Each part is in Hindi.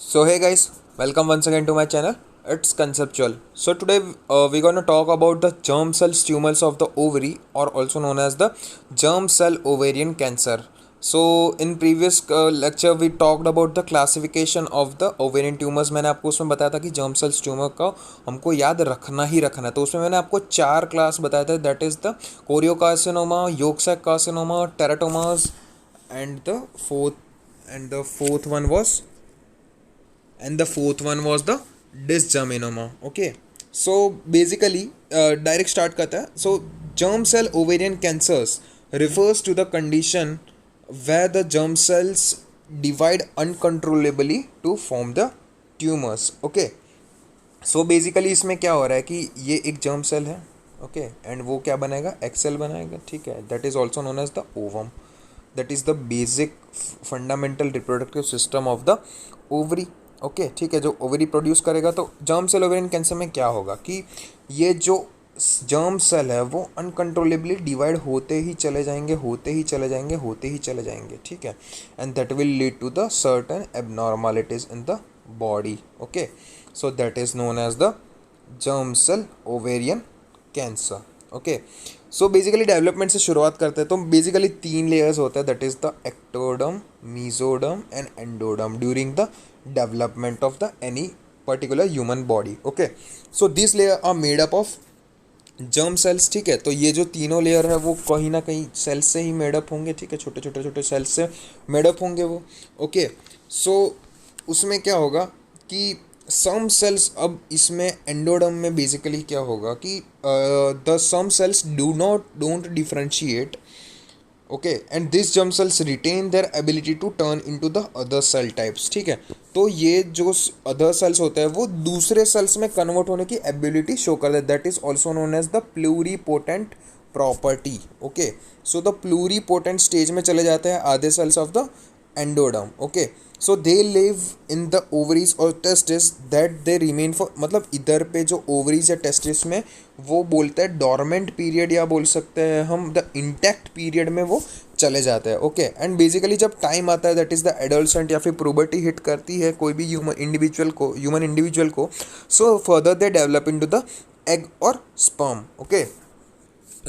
So hey guys, welcome once again to my channel. It's conceptual. So today we're gonna talk about the germ cell tumors of the ovary, or also known as the germ cell ovarian cancer. So in previous lecture we talked about the classification of the ovarian tumors. मैंने आपको उसमें बताया था कि germ cells tumor का हमको याद रखना ही रखना है. तो उसमें मैंने आपको 4 क्लास बताया था. That is the choriocarcinoma, yolk sac carcinoma, teratomas, and the fourth one was the dysgerminoma. Okay, so basically direct start करता है. So germ cell ovarian cancers refers to the condition where the germ cells divide uncontrollably to form the tumors. Okay, so basically इसमें क्या हो रहा है कि ये एक germ cell है. ओके एंड वो क्या बनाएगा, एक्सेल बनाएगा. ठीक है, that is also known as the ovum. That is the basic fundamental reproductive system of the ovary. Okay ठीक है, जो ओवरी प्रोड्यूस करेगा. तो जर्म सेल ओवेरियन कैंसर में क्या होगा कि ये जो जर्म सेल है वो अनकंट्रोलेबली डिवाइड होते ही चले जाएंगे, होते ही चले जाएंगे, होते ही चले जाएंगे. ठीक है, and that will lead to the certain abnormalities in the body. Okay, so that is known as the germ cell ovarian cancer. Okay, so basically development से शुरुआत करते हैं. तो बेसिकली 3 लेयर्स होते हैं. That is the ectoderm, mesoderm and endoderm during the development of the any particular human body. Okay, so these layer are made up of germ cells. ठीक है, तो ये जो तीनों लेयर है वो कहीं ना कहीं सेल्स से ही मेडअप होंगे. ठीक है, छोटे छोटे छोटे सेल्स से मेडअप होंगे वो. ओके, सो उसमें क्या होगा कि सम सेल्स, अब इसमें एंडोडर्म में बेसिकली क्या होगा कि the some cells don't differentiate. Okay, and this germ cells retain their ability to turn into the other cell types. ठीक है, तो ये जो अदर सेल्स होते हैं वो दूसरे सेल्स में कन्वर्ट होने की एबिलिटी शो कर देते. That is also known as the pluripotent property. Okay, so the pluripotent stage में चले जाते हैं आधे cells of the endoderm. Okay, so they live in the ovaries और testis that they remain for, मतलब इधर पे जो ओवरीज या टेस्टिस में वो बोलते हैं डॉर्मेंट पीरियड, या बोल सकते हैं हम द इंटैक्ट पीरियड में वो चले जाते हैं. ओके, एंड बेसिकली जब टाइम आता है, दैट इज़ द एडोलसेंट या फिर प्यूबर्टी हिट करती है कोई भी ह्यूमन इंडिविजुअल को, so further they develop into the egg और स्पर्म. ओके,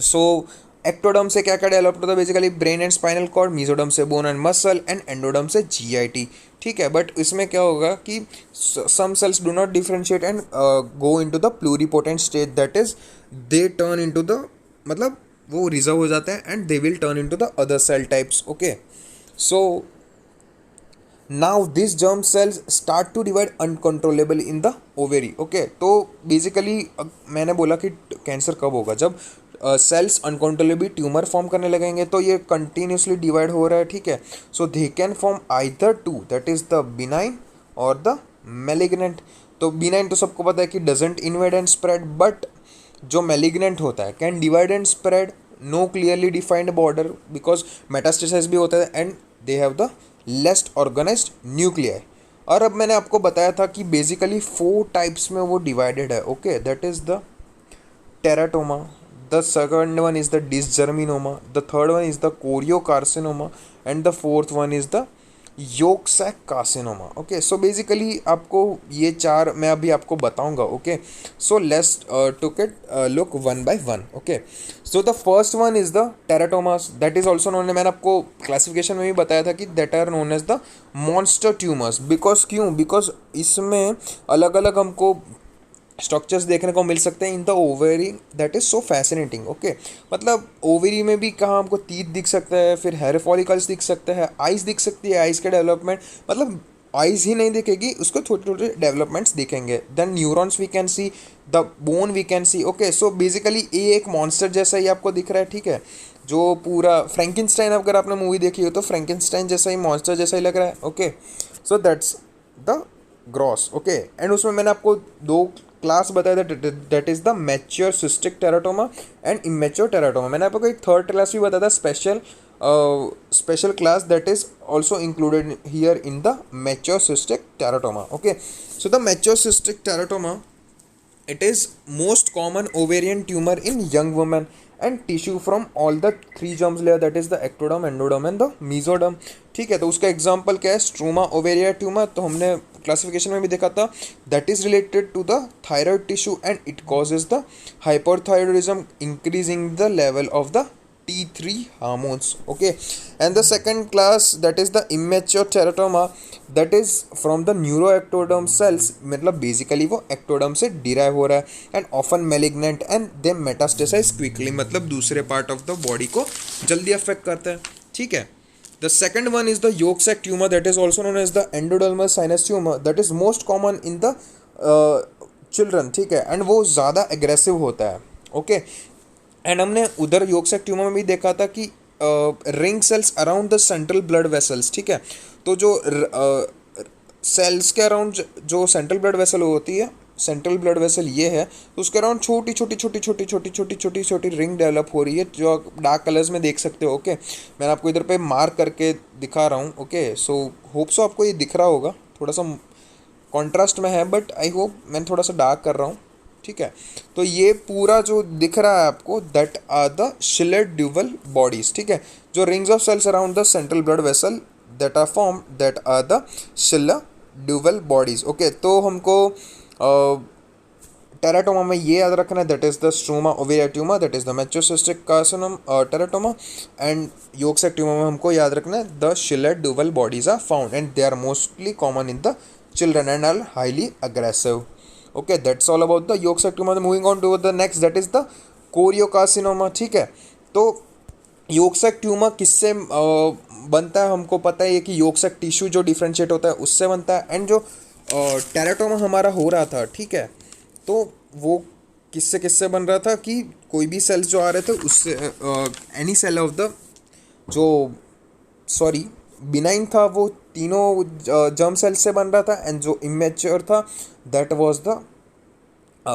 सो एक्टोडर्म से क्या क्या डेवलप होता है, basically brain and spinal cord, mesoderm से bone and muscle, and endoderm से जीआईटी. ठीक है, बट इसमें क्या होगा कि some cells do not differentiate and go into the pluripotent stage. That is they turn into the, मतलब वो रिजर्व हो जाते हैं and they will turn into the other cell types. Okay, so now this germ cells start to divide uncontrollable in the ovary. Okay, तो बेसिकली मैंने बोला कि कैंसर कब होगा, जब सेल्स अनकंट्रोलेबली ट्यूमर फॉर्म करने लगेंगे. तो ये कंटिन्यूसली डिवाइड हो रहा है. ठीक है, so they can form either two, that is the benign और द मेलिग्नेंट. तो बिनाइन तो सबको पता है कि doesn't invade and spread, but जो मेलिग्नेंट होता है can divide and spread, no clearly defined border, because metastasis भी होता है and they have the less organised nuclei. और अब मैंने आपको बताया था कि बेसिकली 4 टाइप्स में वो डिवाइडेड है. Okay, that is the teratoma, the second one is the dysgerminoma, the third one is the choriocarcinoma, and the fourth one is the yolk sac carcinoma. Okay, so basically आपको ये 4 मैं अभी आपको बताऊंगा. Okay, so let's took it look one by one. Okay, so the first one is the teratomas, that is also known, मैंने आपको क्लासिफिकेशन में भी बताया था कि that are known as the monster tumors. because क्यों, because इसमें अलग अलग हमको स्ट्रक्चर्स देखने को मिल सकते हैं in the ovary. That is so fascinating. Okay, मतलब ओवरी में भी कहाँ हमको टीथ दिख सकता है, फिर हेयर फॉलिकल्स दिख सकते हैं, आइज दिख सकती है, आइज के डेवलपमेंट, मतलब आइज ही नहीं दिखेगी, उसको छोटे छोटे डेवलपमेंट्स दिखेंगे. Then neurons we can see, the bone we can see. Okay, so basically ये एक मॉन्स्टर जैसा ही आपको दिख रहा है. ठीक है, जो पूरा फ्रैंकेनस्टाइन, अगर आपने मूवी देखी हो तो फ्रैंकेनस्टाइन जैसा ही, मॉन्स्टर जैसा ही लग रहा है. Okay, so that's the gross. Okay, and उसमें मैंने आपको 2 क्लास बताया था, that is the mature cystic teratoma and immature teratoma. मैंने आपको एक थर्ड क्लास भी बताया था, special class, that is also included here in the mature cystic teratoma. Okay, so the mature cystic teratoma, it is most common ovarian tumor in young women and tissue from all the 3 germs layer, that is the ectoderm, endoderm and the mesoderm. ठीक है, तो उसका एग्जांपल क्या है, स्ट्रोमा ओवेरिया ट्यूमर. तो हमने क्लासिफिकेशन में भी देखा था, that is related to the thyroid tissue and it causes the hyperthyroidism, increasing the level of the T3 hormones. Okay, and the second class, that is the immature teratoma, that is from the neuroectoderm cells, मतलब बेसिकली वो एक्टोडर्म से डिराइव हो रहा है, and often malignant and they metastasize quickly, मतलब दूसरे पार्ट ऑफ द बॉडी को जल्दी अफेक्ट करता है. ठीक है. The second one is the yolk sac tumor, that is also known as the endodermal sinus tumor, that is most common in the children. ठीक है, एंड वो ज़्यादा एग्रेसिव होता है. ओके, एंड हमने उधर yolk sac tumor में भी देखा था कि ring cells around the central blood vessels. ठीक है, तो जो सेल्स के अराउंड जो सेंट्रल ब्लड वेसल होती है, सेंट्रल ब्लड वेसल ये है, तो उसके अराउंड छोटी छोटी छोटी छोटी छोटी छोटी छोटी छोटी रिंग डेवलप हो रही है, जो आप डार्क कलर्स में देख सकते हो. ओके, मैंने आपको इधर पे मार्क करके दिखा रहा हूँ. ओके, सो होप सो आपको ये दिख रहा होगा, थोड़ा सा कॉन्ट्रास्ट में है, बट आई होप मैंने थोड़ा सा डार्क कर रहा हूँ. ठीक है, तो ये पूरा जो दिख रहा है आपको, that are the Schiller Duval bodies. ठीक है, जो rings of cells around the central blood vessel that are form, that are the Schiller Duval bodies. Okay, तो हमको टेराटोमा में ये याद रखना है, that is the struma ovarii tumour, that is the metrocystic carcinoma teratoma, and yolk sac tumour में हमको याद रखना है the Schiller Duval bodies are found and they are mostly common in the children and are highly aggressive. Okay, that's all about the yolk sac tumor. Moving on to the next, that is the choriocarcinoma. ठीक है, तो yolk sac tumor किससे बनता है, हमको पता है कि yolk sac टिश्यू जो डिफ्रेंशिएट होता है उससे बनता है, एंड जो टेराटोमा हमारा हो रहा था, ठीक है, तो वो किससे बन रहा था कि कोई भी सेल्स जो आ रहे थे उससे, एनी सेल ऑफ द जो बिनाइन था वो तीनों जर्म सेल से बन रहा था, एंड जो इमेच्योर था that was the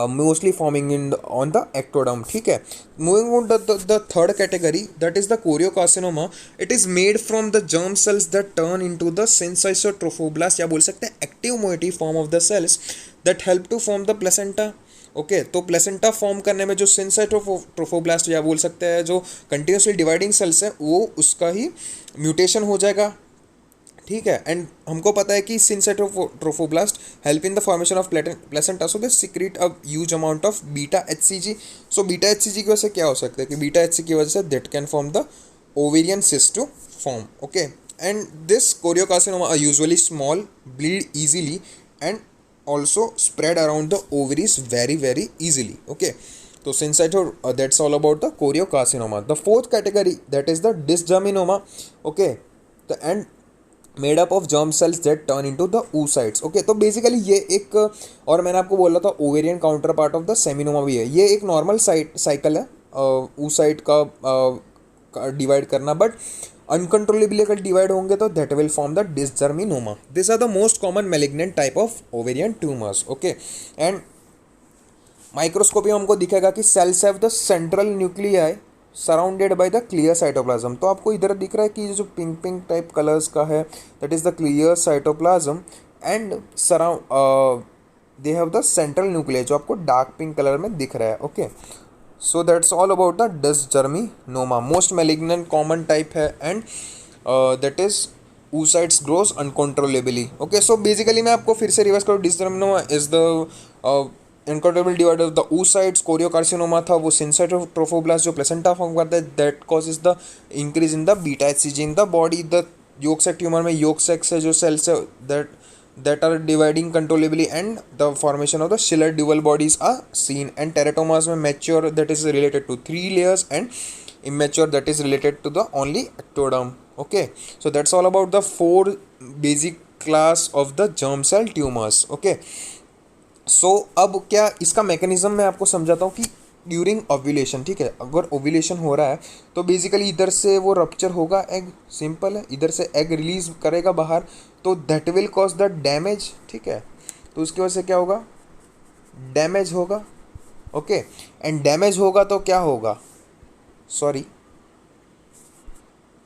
mostly forming in on the ectoderm. ठीक है, moving on the third category, that is the choriocarcinoma. It is made from the germ cells that turn into the syncytiotrophoblast, या बोल सकते हैं active moiety form of the cells that help to form the placenta. Okay, तो प्लेसेंटा फॉर्म करने में जो सिंसाइटोट्रोफोब्लास्ट या बोल सकते हैं जो कंटिन्यूसली डिवाइडिंग सेल्स है, वो उसका ही म्यूटेशन हो जाएगा. ठीक है, एंड हमको पता है कि syncytiotrophoblast help in the formation of placenta, so they secrete a huge amount of beta HCG. So beta HCG की वजह से क्या हो सकता है कि बीटा एचसीजी की वजह से that can form the ovarian cyst to form. Okay, and this choriocarcinoma are usually small, bleed easily, and also spread around the ovaries very easily. Okay, so that's all about the choriocarcinoma. The fourth category, that is the dysgerminoma. Okay, the and made up of germ cells that turn into the oocytes. Okay, तो बेसिकली ये एक, और मैंने आपको बोला था ovarian counter part of the seminoma भी है. ये एक नॉर्मल साइकिल है oocyte का डिवाइड करना, बट अनकंट्रोलेबली अगर डिवाइड होंगे तो that will form the dysgerminoma. This are the most common malignant type of ovarian tumours. Okay, and microscopy में हमको दिखेगा कि cells have the central nuclei surrounded by the clear cytoplasm. तो आपको इधर दिख रहा है कि जो पिंक टाइप कलर्स का है, that is the clear cytoplasm, and surround they have the central nuclei जो आपको डार्क पिंक कलर में दिख रहा है. Okay, so that's all about the dysgerminoma. Most malignant common type है, and that is oocytes grows uncontrollably. Okay, so basically मैं आपको फिर से रिवर्स करूँ, dysgerminoma is the uncontrollable divide of the oocytes. Choriocarcinoma था वो सिंसाइटोट्रोफोब्लास्ट जो प्लेसेंटा फॉर्म करता है, that causes the increase in the beta hCG in the body. The yolk sac tumor में yolk sac से जो cells है that are dividing controllably, and the formation of the Schiller dual bodies are seen. And teratomas में mature that is related to 3 layers, and immature that is related to the only ectoderm. Okay, so that's all about the 4 basic class of the germ cell tumors. Okay, so अब क्या इसका मैकेनिज्म मैं आपको समझाता हूँ कि ड्यूरिंग ओव्यूलेशन, ठीक है, अगर ओव्यूलेशन हो रहा है तो बेसिकली इधर से वो रप्चर होगा एग, सिंपल है, इधर से एग रिलीज करेगा बाहर, तो that will cause the damage. ठीक है, तो उसकी वजह से क्या होगा, डैमेज होगा. ओके, एंड डैमेज होगा तो क्या होगा,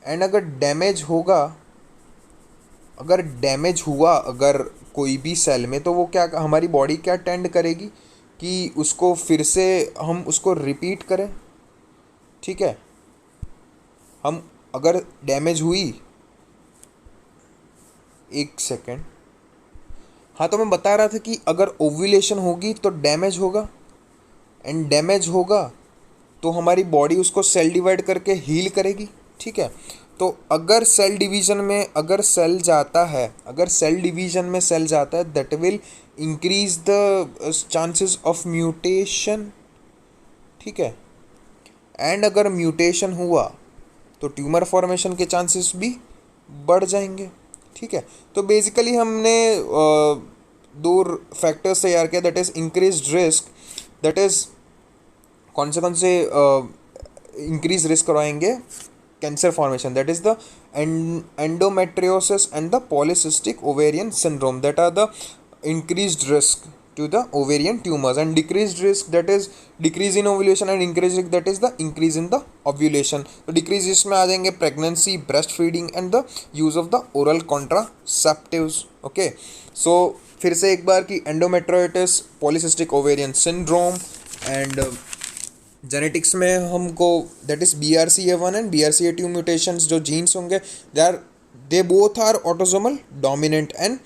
एंड अगर डैमेज हुआ अगर कोई भी सेल में, तो वो क्या, हमारी बॉडी क्या टेंड करेगी कि उसको फिर से हम उसको रिपीट करें. ठीक है, हम अगर डैमेज हुई, एक सेकेंड, हाँ, तो मैं बता रहा था कि अगर ओव्यूलेशन होगी तो डैमेज होगा, एंड डैमेज होगा तो हमारी बॉडी उसको सेल डिवाइड करके हील करेगी, ठीक है। तो अगर सेल डिवीजन में अगर सेल जाता है, अगर सेल डिवीजन में सेल जाता है, that will increase the chances of mutation, ठीक है। एंड अगर म्यूटेशन हुआ तो ट्यूमर फॉर्मेशन के चांसेस भी बढ़ जाएंगे, ठीक है। तो बेसिकली हमने दो फैक्टर्स तैयार किया, that is increase risk, that is कौन से इंक्रीज रिस्क करवाएंगे cancer formation, that is the endometriosis and the polycystic ovarian syndrome, that are the increased risk to the ovarian tumors, and decreased risk, that is decrease in ovulation, and increased risk, that is the increase in the ovulation. तो decrease risk में आ जाएंगे pregnancy, breastfeeding and the use of the oral contraceptives. Okay, so फिर से एक बार कि endometriosis, polycystic ovarian syndrome and genetics में हमको that is BRCA1 and BRCA2 mutations जो जीन्स होंगे, they both are autosomal dominant, and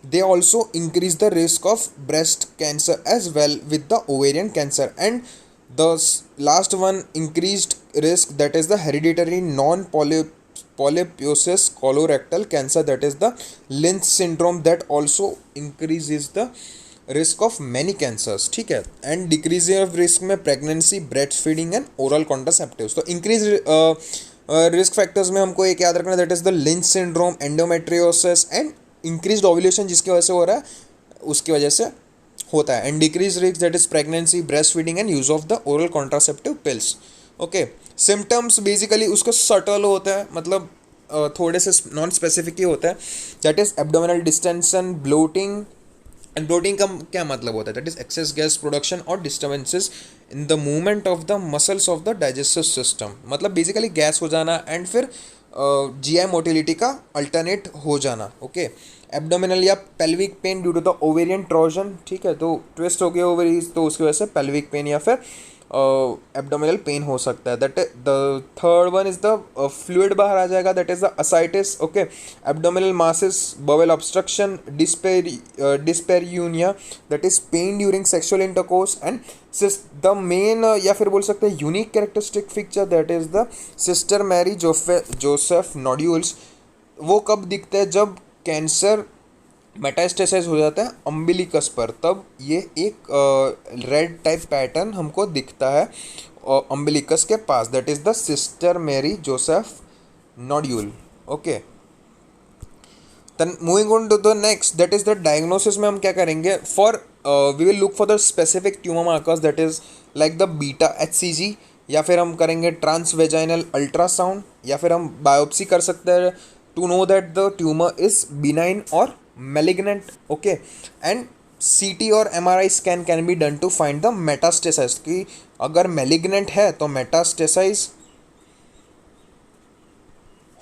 they also increase the risk of breast cancer as well with the ovarian cancer. And the last one increased risk, that is the hereditary non-polyposis colorectal cancer, that is the Lynch syndrome, that also increases the risk of many cancers, ठीक है। and decrease of risk में pregnancy, breastfeeding and oral contraceptives. तो increase risk factors में हमको एक याद रखना, that is the Lynch syndrome, endometriosis and increase ovulation जिसकी वजह से हो रहा है उसकी वजह से होता है, and decrease risk, that is pregnancy, breast feeding and use of the oral contraceptive pills. Okay, symptoms basically उसका सटल होता है, मतलब थोड़े से नॉन स्पेसिफिक ही होता है, that is abdominal distension, bloating, and bloating का क्या मतलब होता है, that is excess gas production और disturbances in the movement of the muscles of the digestive system, मतलब बेसिकली गैस हो जाना एंड फिर GI मोटिलिटी का अल्टरनेट हो जाना। ओके, एब्डोमिनल या pelvic pain due to the ovarian torsion, ठीक है, तो ट्विस्ट हो गया ओवरीज तो उसकी वजह से पेल्विक पेन या फिर एब्डोमिनल पेन हो सकता है। That the third one is the fluid बाहर आ जाएगा, that is the ascites. Okay, abdominal masses, bowel obstruction, dyspareunia, that is pain during sexual intercourse, and the main या फिर बोल सकते हैं unique characteristic feature, that is the Sister Mary Joseph nodules. वो कब दिखते हैं, जब कैंसर मेटास्टेसाइज हो जाता है अम्बिलिकस पर, तब ये एक रेड टाइप पैटर्न हमको दिखता है अम्बिलिकस के पास, that is the Sister Mary Joseph nodule. Okay, then moving on to the next, that is the diagnosis में हम क्या करेंगे, for we will look for the specific tumour markers, that is like the beta HCG, या फिर हम करेंगे ट्रांसवेजाइनल अल्ट्रासाउंड, या फिर हम बायोप्सी कर सकते हैं to know that the tumour is benign और malignant. Okay, and CT और MRI scan can be done to find the metastasize, कि अगर malignant है तो मेटास्टेसाइज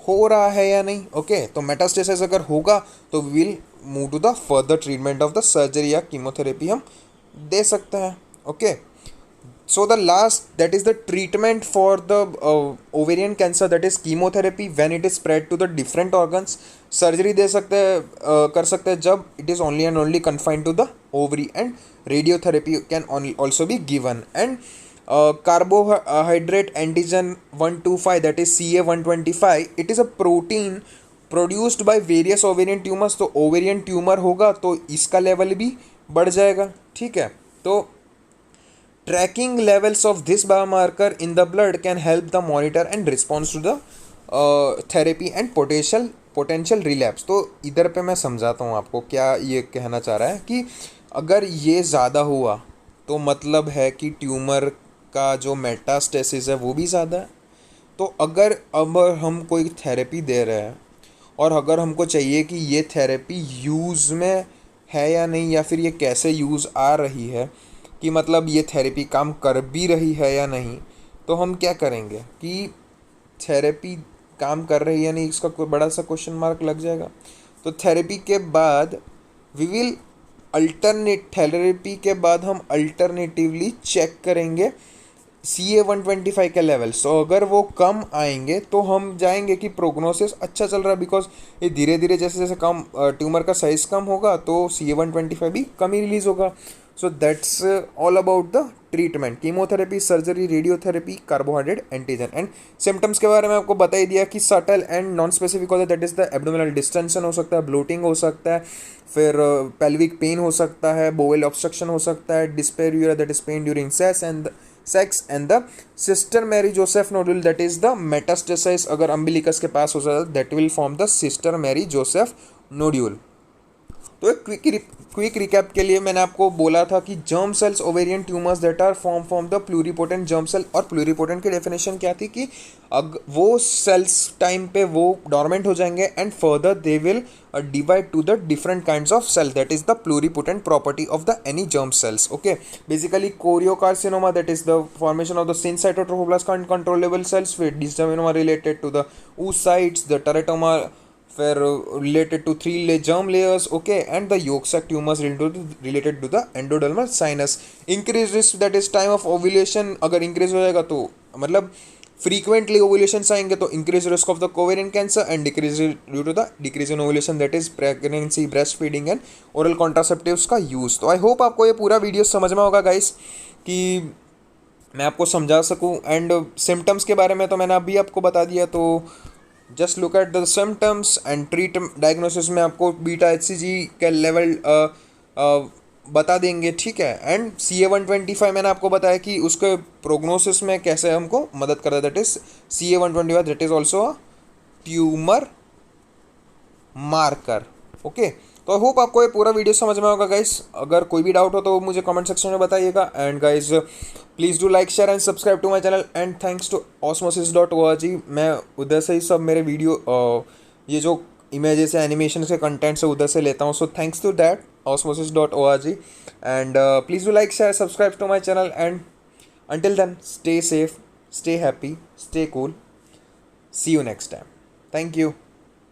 हो रहा है या नहीं। ओके, तो मेटास्टेसाइज अगर होगा तो will move to the further treatment of the surgery या कीमोथेरेपी हम दे सकते हैं। Okay, so the last, that is the treatment for the ovarian cancer, that is chemotherapy when it is spread to the different organs. Surgery दे सकते हैं कर सकते हैं जब it is only and only confined to the ovary, and radiotherapy can also be given. And carbohydrate antigen 125, that is CA125, it is a protein produced by various ovarian tumors. तो ovarian tumor होगा तो इसका लेवल भी बढ़ जाएगा, ठीक है। तो tracking levels of this biomarker in the blood can help the monitor and response to the therapy and potential relapse. तो इधर पे मैं समझाता हूँ आपको क्या ये कहना चाह रहा है, कि अगर ये ज़्यादा हुआ तो मतलब है कि ट्यूमर का जो मेटास्टेसिस है वो भी ज़्यादा है। तो अगर अब हम कोई थेरेपी दे रहे हैं और अगर हमको चाहिए कि ये थेरेपी यूज़ में है या नहीं, या फिर ये कैसे यूज़ आ रही है, कि मतलब ये थेरेपी काम कर भी रही है या नहीं, तो हम क्या करेंगे कि थेरेपी काम कर रही है या नहीं, इसका कोई बड़ा सा क्वेश्चन मार्क लग जाएगा। तो थेरेपी के बाद थेरेपी के बाद हम अल्टरनेटिवली चेक करेंगे CA 125 के लेवल। सो अगर वो कम आएंगे तो हम जाएंगे कि प्रोग्नोसिस अच्छा चल रहा है, बिकॉज ये धीरे धीरे जैसे जैसे कम ट्यूमर का साइज कम होगा तो CA 125 भी कम ही रिलीज होगा। So that's all about the treatment, chemotherapy, surgery, radiotherapy, carbohydrate, antigen. And symptoms के बारे में आपको बता ही दिया कि सटल एंड नॉन स्पेसिफिक होता है, that is the abdominal distension हो सकता है, ब्लोटिंग हो सकता है, फिर पेल्विक पेन हो सकता है, बोवेल ऑब्स्ट्रक्शन हो सकता है, dyspareunia that is pain during sex and the Sister Mary Joseph nodule that is the metastasis अगर अम्बिलिकस के पास हो सकता है, that will form the Sister Mary Joseph nodule. तो एक क्विक रिकैप के लिए मैंने आपको बोला था कि germ cells ovarian tumours that are form the pluripotent germ cell, और प्लूरिपोटेंट की डेफिनेशन क्या थी कि वो सेल्स टाइम पे वो डोरमेंट हो जाएंगे and further they will divide to the different kinds of cell, that is the pluripotent property of the any germ cells. Okay, basically choriocarcinoma that is the formation of the syncytiotrophoblast controllable cells, फिर dysgerminoma related to the oocytes, the teratoma फिर related to three germ layers, okay, and the yolk sac tumors related to the endodermal sinus. Increased risk, that is time of ovulation अगर increase हो जाएगा तो मतलब frequently ovulations आएंगे तो increased risk of the ovarian cancer, and decrease due to the decrease in ovulation, that is pregnancy, breastfeeding and oral contraceptives का use। तो I hope आपको ये पूरा वीडियो समझ में होगा गाइस, कि मैं आपको समझा सकूं। एंड सिम्टम्स के बारे में तो मैंने अभी आपको बता दिया, तो just look at the symptoms and treat. Diagnosis में आपको बीटा HCG का लेवल बता देंगे, ठीक है। एंड CA 125 मैंने आपको बताया कि उसके प्रोग्नोसिस में कैसे हमको मदद करता है, that is CA 125 that is also a tumour marker. Okay, तो आई होप आपको ये पूरा वीडियो समझ में होगा गाइस। अगर कोई भी डाउट हो तो मुझे कमेंट सेक्शन में बताइएगा। And guys please do like, share and subscribe to my channel, and thanks to osmosis.org। मैं उधर से ही सब मेरे वीडियो ये जो इमेजेस है, एनिमेशन से कंटेंट से उधर से लेता हूँ। So thanks to that osmosis.org। And please do like, share, subscribe to my channel, and until then stay safe, stay happy, stay cool, see you next time, thank you।